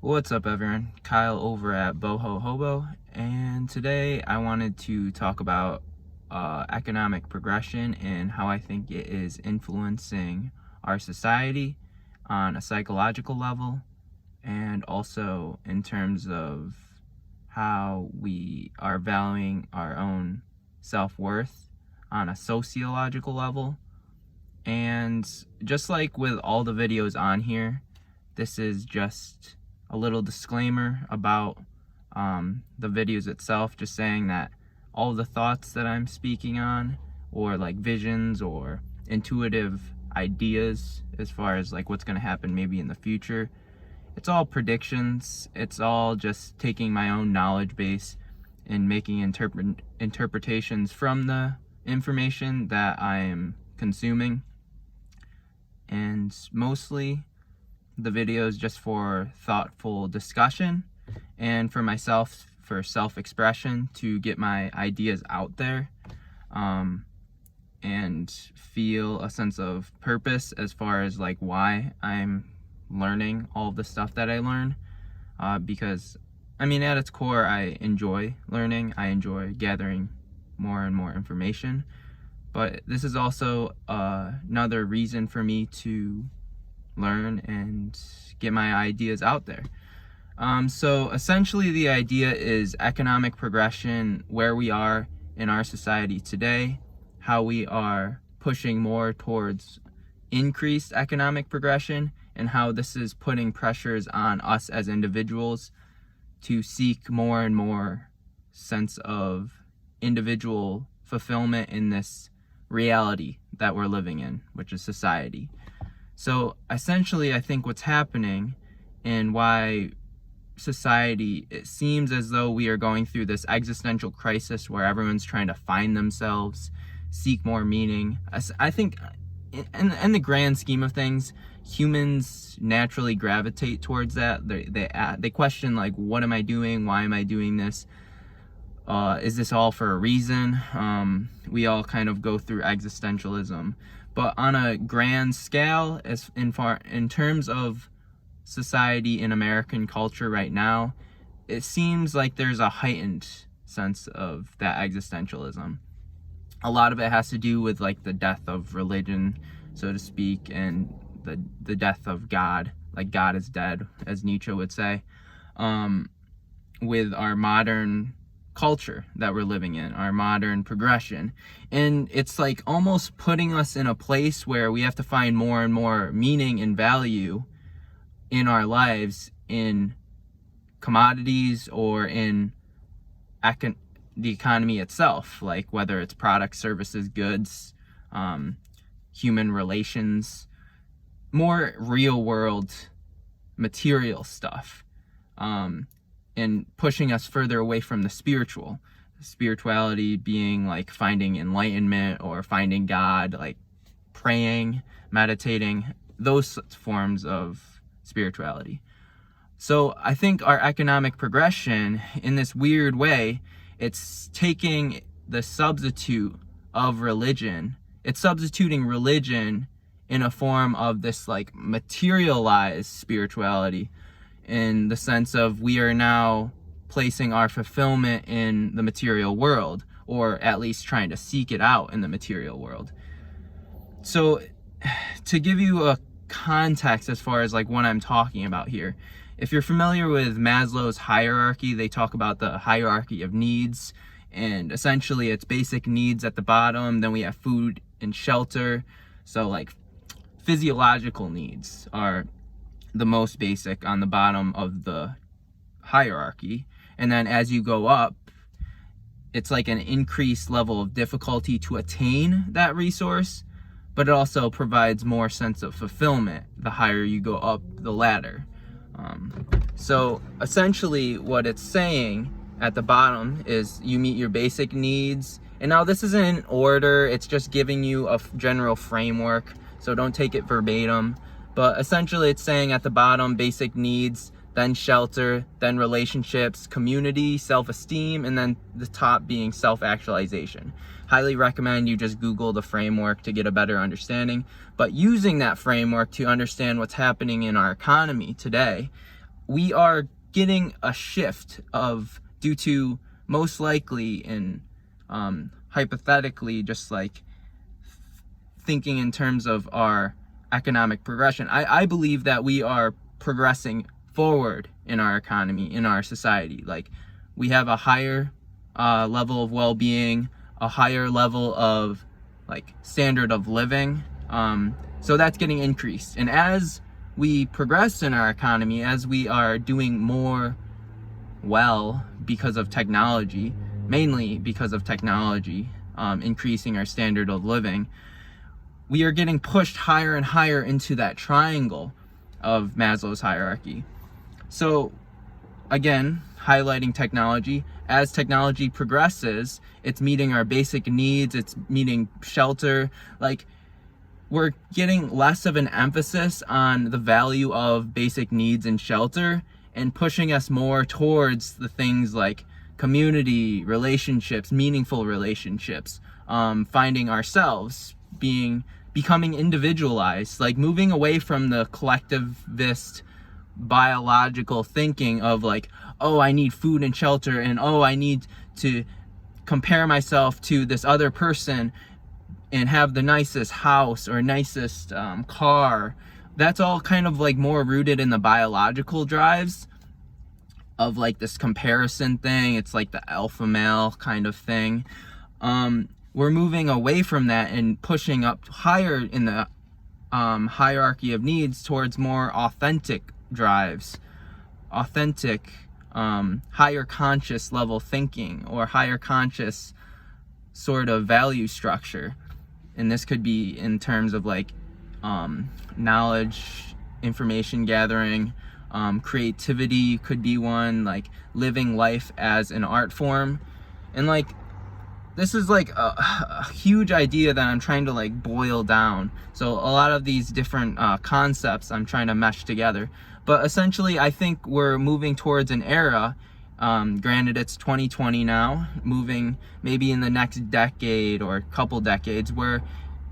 What's up, everyone? Kyle over at BOHO HOBO, and today I wanted to talk about economic progression and how I think it is influencing our society on a psychological level, and also in terms of how we are valuing our own self-worth on a sociological level. And just like with all the videos on here, this is just a little disclaimer about the videos itself, just saying that all the thoughts that I'm speaking on, or like visions or intuitive ideas as far as like what's going to happen maybe in the future, it's all predictions. It's all just taking my own knowledge base and making interpretations from the information that I am consuming. And mostly the videos just for thoughtful discussion and for myself, for self-expression, to get my ideas out there, and feel a sense of purpose as far as like why I'm learning all the stuff that I learn, because I mean, at its core, I enjoy learning. I enjoy gathering more and more information, but this is also another reason for me to learn and get my ideas out there. So essentially the idea is economic progression, where we are in our society today, how we are pushing more towards increased economic progression, and how this is putting pressures on us as individuals to seek more and more sense of individual fulfillment in this reality that we're living in, which is society. So essentially, I think what's happening and why society, it seems as though we are going through this existential crisis where everyone's trying to find themselves, seek more meaning. I think in the grand scheme of things, humans naturally gravitate towards that. They question, like, what am I doing? Why am I doing this? Is this all for a reason? We all kind of go through existentialism. But on a grand scale, as in terms of society in American culture right now, it seems like there's a heightened sense of that existentialism. A lot of it has to do with like the death of religion, so to speak, and the death of God, like God is dead, as Nietzsche would say, with our modern culture that we're living in, our modern progression. And it's like almost putting us in a place where we have to find more and more meaning and value in our lives in commodities or in the economy itself, like whether it's products, services, goods, human relations, more real world material stuff, and pushing us further away from the spirituality being like finding enlightenment or finding God, like praying, meditating, those forms of spirituality. So I think our economic progression, in this weird way, it's taking the substitute of religion. It's substituting religion in a form of this like materialized spirituality, in the sense of we are now placing our fulfillment in the material world, or at least trying to seek it out in the material world. So to give you a context as far as like what I'm talking about here, if you're familiar with Maslow's hierarchy, they talk about the hierarchy of needs, and essentially it's basic needs at the bottom, then we have food and shelter. So like physiological needs are the most basic on the bottom of the hierarchy, and then as you go up, it's like an increased level of difficulty to attain that resource, but it also provides more sense of fulfillment the higher you go up the ladder. So essentially what it's saying at the bottom is you meet your basic needs, and now this isn't in order, it's just giving you a general framework, so don't take it verbatim. But essentially it's saying at the bottom, basic needs, then shelter, then relationships, community, self-esteem, and then the top being self-actualization. Highly recommend you just Google the framework to get a better understanding. But using that framework to understand what's happening in our economy today, we are getting a shift due to, most likely, and hypothetically, just like thinking in terms of our economic progression. I believe that we are progressing forward in our economy, in our society. Like, we have a higher level of well-being, a higher level of like standard of living. So that's getting increased. And as we progress in our economy, as we are doing more well because of technology, mainly because of technology, increasing our standard of living, we are getting pushed higher and higher into that triangle of Maslow's hierarchy. So again, highlighting technology. As technology progresses, it's meeting our basic needs, it's meeting shelter. Like, we're getting less of an emphasis on the value of basic needs and shelter, and pushing us more towards the things like community, relationships, meaningful relationships, finding ourselves, becoming individualized, like moving away from the collectivist biological thinking of like, oh, I need food and shelter, and oh, I need to compare myself to this other person and have the nicest house or nicest car. That's all kind of like more rooted in the biological drives of like this comparison thing. It's like the alpha male kind of thing. We're moving away from that and pushing up higher in the hierarchy of needs towards more authentic drives, authentic, higher conscious level thinking, or higher conscious sort of value structure. And this could be in terms of like knowledge, information gathering, creativity could be one, like living life as an art form. And like, this is like a huge idea that I'm trying to like boil down. So a lot of these different concepts I'm trying to mesh together. But essentially, I think we're moving towards an era, granted it's 2020 now, moving maybe in the next decade or couple decades, where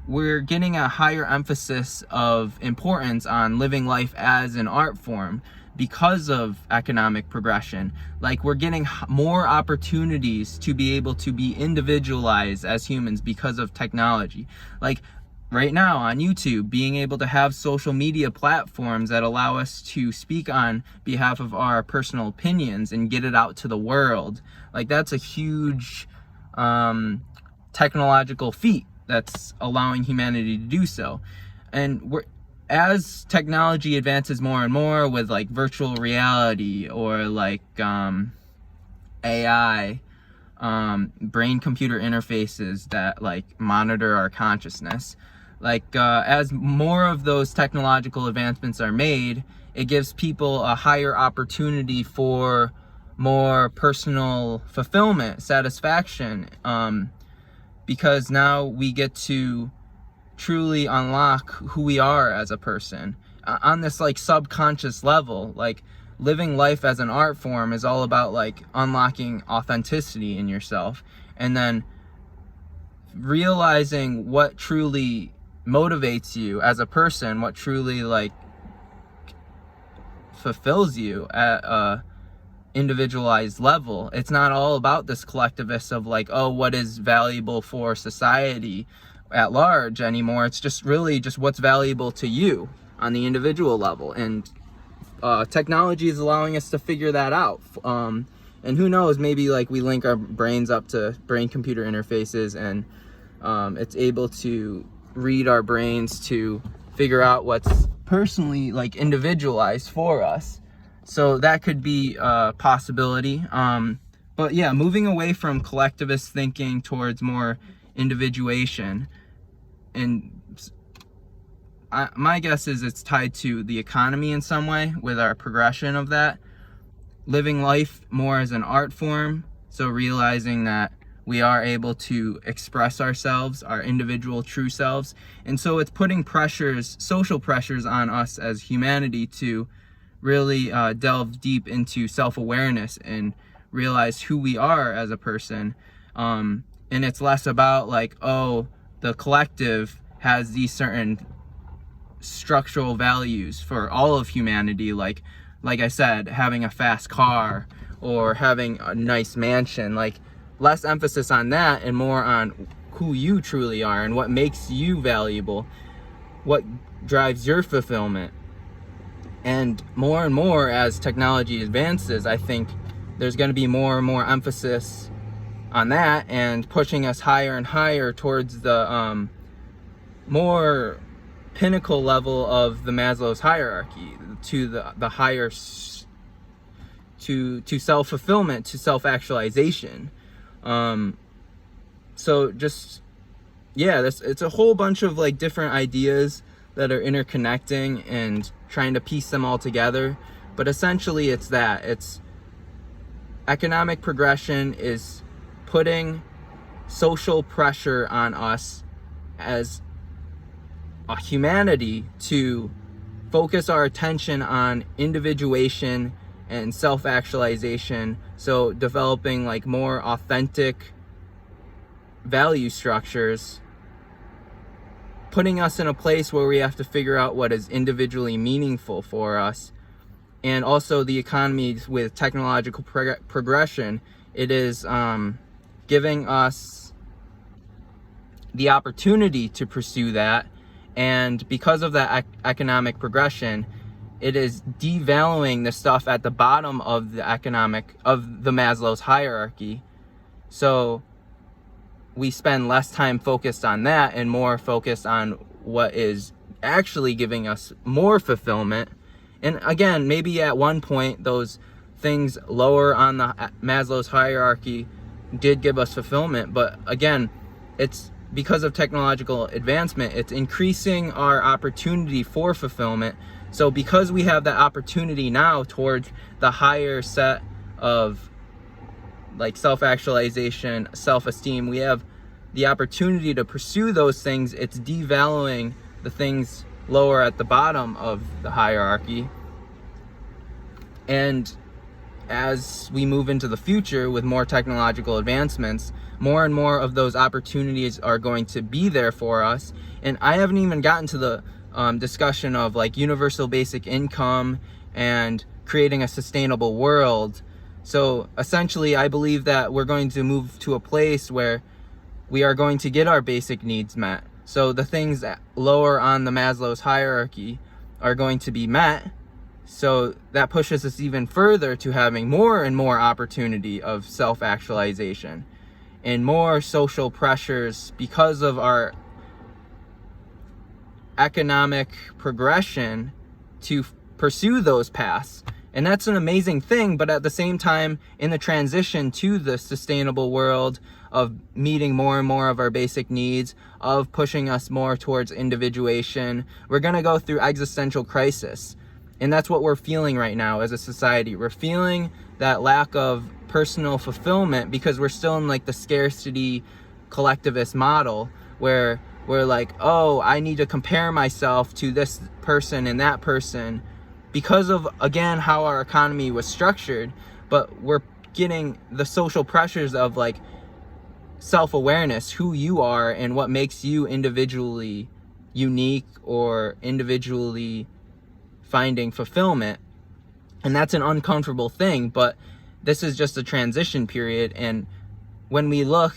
we're getting a higher emphasis of importance on living life as an art form because of economic progression. Like, we're getting more opportunities to be able to be individualized as humans because of technology. Like, right now on YouTube, being able to have social media platforms that allow us to speak on behalf of our personal opinions and get it out to the world. Like, that's a huge technological feat that's allowing humanity to do so. And as technology advances more and more with like virtual reality or like AI, brain computer interfaces that like monitor our consciousness, like as more of those technological advancements are made, it gives people a higher opportunity for more personal fulfillment, satisfaction, because now we get to truly unlock who we are as a person on this like subconscious level. Like, living life as an art form is all about like unlocking authenticity in yourself, and then realizing what truly motivates you as a person, what truly like fulfills you at a individualized level. It's not all about this collectivist of like, oh, what is valuable for society at large anymore. It's just really just what's valuable to you on the individual level. And technology is allowing us to figure that out. And who knows, maybe like we link our brains up to brain computer interfaces, and it's able to read our brains to figure out what's personally like individualized for us. So that could be a possibility. But yeah, moving away from collectivist thinking towards more individuation. And my guess is it's tied to the economy in some way, with our progression of that. Living life more as an art form. So realizing that we are able to express ourselves, our individual true selves. And so it's putting pressures, social pressures on us as humanity to really delve deep into self-awareness and realize who we are as a person. And it's less about like, oh, the collective has these certain structural values for all of humanity, like like I said, having a fast car or having a nice mansion. Like, less emphasis on that and more on who you truly are and what makes you valuable, what drives your fulfillment. And more as technology advances, I think there's going to be more and more emphasis on that and pushing us higher and higher towards the more pinnacle level of the Maslow's hierarchy, to the higher, to self-fulfillment, to self-actualization. So just, yeah, it's a whole bunch of like different ideas that are interconnecting and trying to piece them all together. But essentially it's that. It's economic progression is putting social pressure on us as a humanity to focus our attention on individuation and self-actualization. So developing like more authentic value structures, putting us in a place where we have to figure out what is individually meaningful for us. And also the economy with technological progression, it is giving us the opportunity to pursue that. And because of that economic progression, it is devaluing the stuff at the bottom of the Maslow's hierarchy. So we spend less time focused on that and more focused on what is actually giving us more fulfillment. And again, maybe at one point those things lower on the Maslow's hierarchy did give us fulfillment, but again, it's because of technological advancement, it's increasing our opportunity for fulfillment. So because we have that opportunity now towards the higher set of like self-actualization, self-esteem, we have the opportunity to pursue those things. It's devaluing the things lower at the bottom of the hierarchy. And as we move into the future with more technological advancements, more and more of those opportunities are going to be there for us. And I haven't even gotten to the discussion of like universal basic income and creating a sustainable world. So essentially, I believe that we're going to move to a place where we are going to get our basic needs met. So the things that lower on the Maslow's hierarchy are going to be met. So that pushes us even further to having more and more opportunity of self-actualization and more social pressures because of our economic progression to pursue those paths. And that's an amazing thing, but at the same time, in the transition to the sustainable world of meeting more and more of our basic needs, of pushing us more towards individuation, we're going to go through existential crisis. And that's what we're feeling right now as a society. We're feeling that lack of personal fulfillment because we're still in like the scarcity collectivist model where we're like, oh, I need to compare myself to this person and that person because of, again, how our economy was structured. But we're getting the social pressures of like self-awareness, who you are and what makes you individually unique or individually finding fulfillment. And that's an uncomfortable thing, but this is just a transition period. And when we look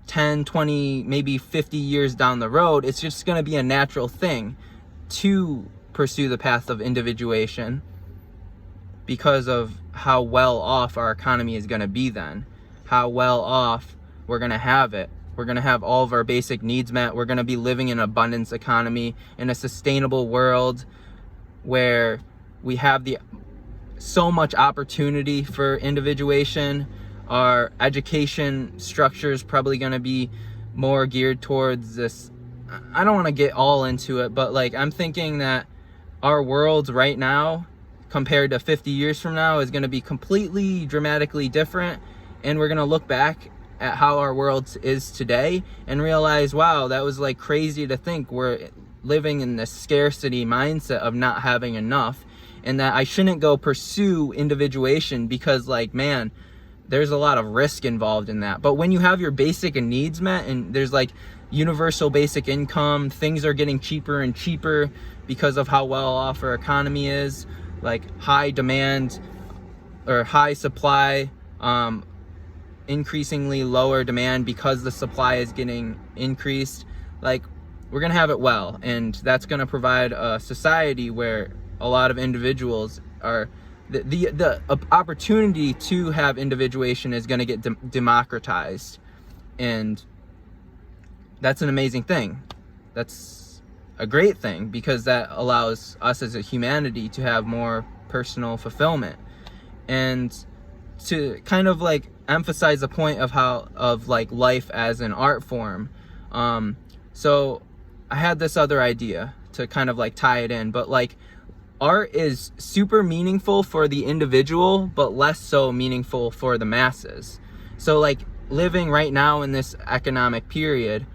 10, 20, maybe 50 years down the road, it's just going to be a natural thing to pursue the path of individuation because of how well off our economy is going to be then, how well off we're going to have it. We're going to have all of our basic needs met. We're going to be living in an abundance economy, in a sustainable world where we have so much opportunity for individuation. Our education structure is probably going to be more geared towards this. I don't want to get all into it, but like I'm thinking that our world right now compared to 50 years from now is going to be completely dramatically different. And we're going to look back at how our world is today and realize, wow, that was like crazy to think we're living in this scarcity mindset of not having enough, and that I shouldn't go pursue individuation because like, man, there's a lot of risk involved in that. But when you have your basic needs met and there's like universal basic income, things are getting cheaper and cheaper because of how well off our economy is. like high demand or high supply, increasingly lower demand because the supply is getting increased, like we're gonna have it well, and that's gonna provide a society where a lot of individuals are the opportunity to have individuation is gonna get democratized, and that's an amazing thing. That's a great thing, because that allows us as a humanity to have more personal fulfillment. And to kind of like emphasize the point of like life as an art form, so I had this other idea to kind of like tie it in, but like art is super meaningful for the individual, but less so meaningful for the masses. So like living right now in this economic period,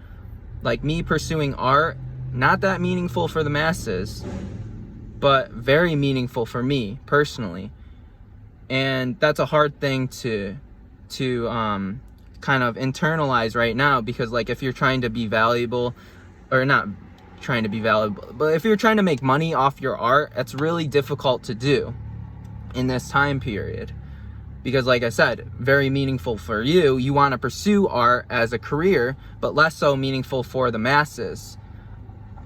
like me pursuing art, not that meaningful for the masses, but very meaningful for me personally. And that's a hard thing to kind of internalize right now, because like if you're trying to be valuable, or not trying to be valuable, but if you're trying to make money off your art, that's really difficult to do in this time period. Because like I said, very meaningful for you, you want to pursue art as a career, but less so meaningful for the masses.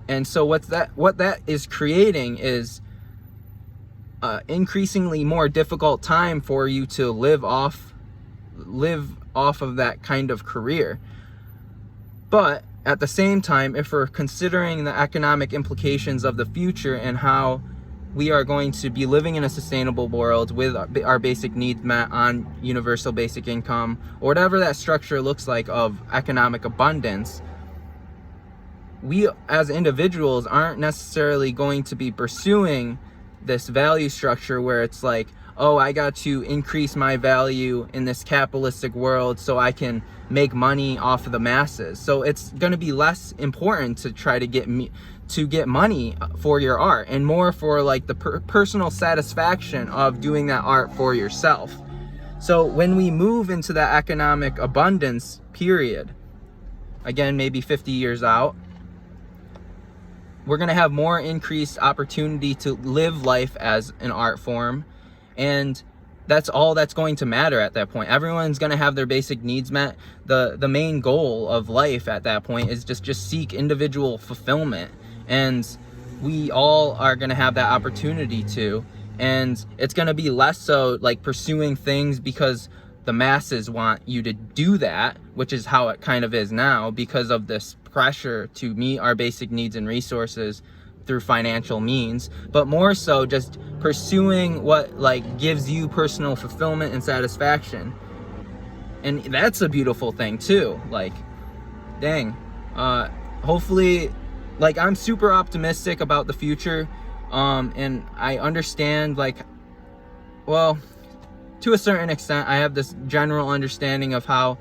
And so what that is creating is increasingly more difficult time for you to live off of that kind of career. But at the same time, if we're considering the economic implications of the future and how we are going to be living in a sustainable world with our basic needs met on universal basic income, or whatever that structure looks like of economic abundance, we as individuals aren't necessarily going to be pursuing this value structure where it's like, oh, I got to increase my value in this capitalistic world so I can make money off of the masses. So it's going to be less important to try to get money for your art, and more for like the personal satisfaction of doing that art for yourself. So when we move into that economic abundance period, again, maybe 50 years out, we're going to have more increased opportunity to live life as an art form. And that's all that's going to matter at that point. Everyone's going to have their basic needs met. The main goal of life at that point is just seek individual fulfillment. And we all are going to have that opportunity to. And it's going to be less so like pursuing things because the masses want you to do that, which is how it kind of is now, because of this pressure to meet our basic needs and resources through financial means, but more so just pursuing what like gives you personal fulfillment and satisfaction. And that's a beautiful thing too. Like, dang, hopefully, like, I'm super optimistic about the future, and I understand, like, well, to a certain extent, I have this general understanding of how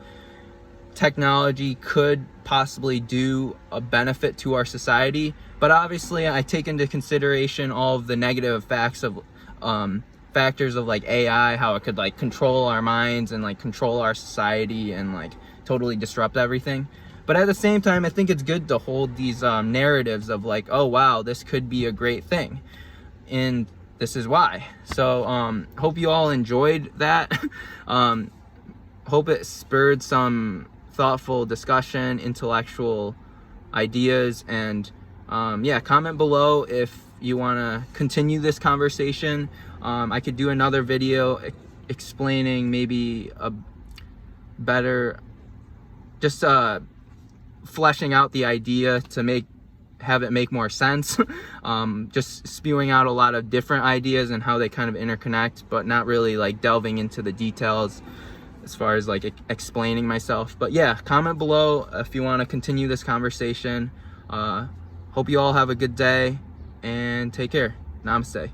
technology could possibly do a benefit to our society. But obviously, I take into consideration all of the negative factors of like AI, how it could like control our minds and like control our society and like totally disrupt everything. But at the same time, I think it's good to hold these narratives of like, oh wow, this could be a great thing, and this is why. So hope you all enjoyed that. Hope it spurred some thoughtful discussion, intellectual ideas, and yeah, comment below if you want to continue this conversation. I could do another video explaining maybe a better, just fleshing out the idea to have it make more sense. Just spewing out a lot of different ideas and how they kind of interconnect, but not really like delving into the details as far as like explaining myself. But yeah, comment below if you want to continue this conversation. Hope you all have a good day and take care. Namaste.